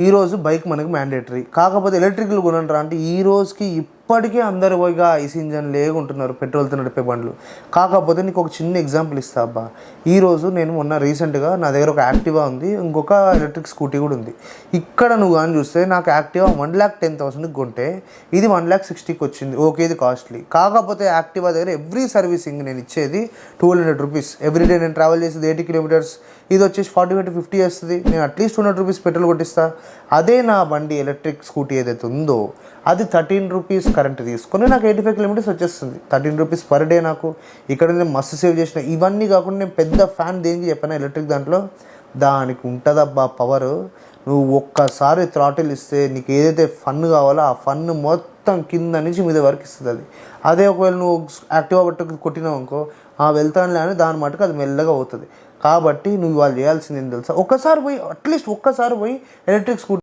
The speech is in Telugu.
ఈరోజు బైక్ మనకు మ్యాండేటరీ, కాకపోతే ఎలక్ట్రికల్ కొనంటారా అంటే ఈ రోజుకి ఇప్పటికే అందరు పోయిగా ఐసీ ఇంజన్ లేకుంటున్నారు పెట్రోల్తో నడిపే బండ్లు. కాకపోతే నీకు ఒక చిన్న ఎగ్జాంపుల్ ఇస్తా అబ్బా. ఈరోజు నేను మొన్న రీసెంట్గా నా దగ్గర ఒక యాక్టివా ఉంది, ఇంకొక ఎలక్ట్రిక్ స్కూటీ కూడా ఉంది. ఇక్కడ నువ్వు కానీ చూస్తే నాకు యాక్టివా 1,10,000కి కొంటే ఇది 1,60,000కి వచ్చింది. ఓకే, ఇది కాస్ట్లీ. కాకపోతే యాక్టివా దగ్గర ఎవ్రీ సర్వీసింగ్ నేను ఇచ్చేది 200 రూపీస్. ఎవ్రీడే నేను ట్రావెల్ చేసేది 80 కిలోమీటర్స్, ఇది వచ్చేసి 40 to 50 వస్తుంది. నేను అట్లీస్ట్ 200 రూపీస్ పెట్రోల్ కొట్టిస్తా. అదే నా బండి ఎలక్ట్రిక్ స్కూటీ ఏదైతే ఉందో అది 13 రూపీస్ కరెంట్ తీసుకొని నాకు 85 కిలోమీటర్స్ వచ్చేస్తుంది. 13 రూపీస్ పర్ డే. నాకు ఇక్కడ నేను మస్తు సేవ్ చేసిన. ఇవన్నీ కాకుండా నేను పెద్ద ఫ్యాన్ దేనికి చెప్పాను, ఎలక్ట్రిక్ దాంట్లో దానికి ఉంటుందబ్బా పవర్. నువ్వు ఒక్కసారి థ్రాటిల్ ఇస్తే నీకు ఏదైతే ఫన్ కావాలో ఆ ఫన్ మొత్తం కింద నుంచి మీద వరకు ఇస్తుంది అది. అదే ఒకవేళ నువ్వు యాక్టివా బట్టు కొట్టినావు అనుకో, వెళ్తానులే అని దాని మటుకు అది మెల్లగా అవుతుంది. కాబట్టి నువ్వు వాళ్ళు చేయాల్సింది ఏం తెలుసా, ఒక్కసారి పోయి అట్లీస్ట్ ఒక్కసారి పోయి ఎలక్ట్రిక్ స్కూటీ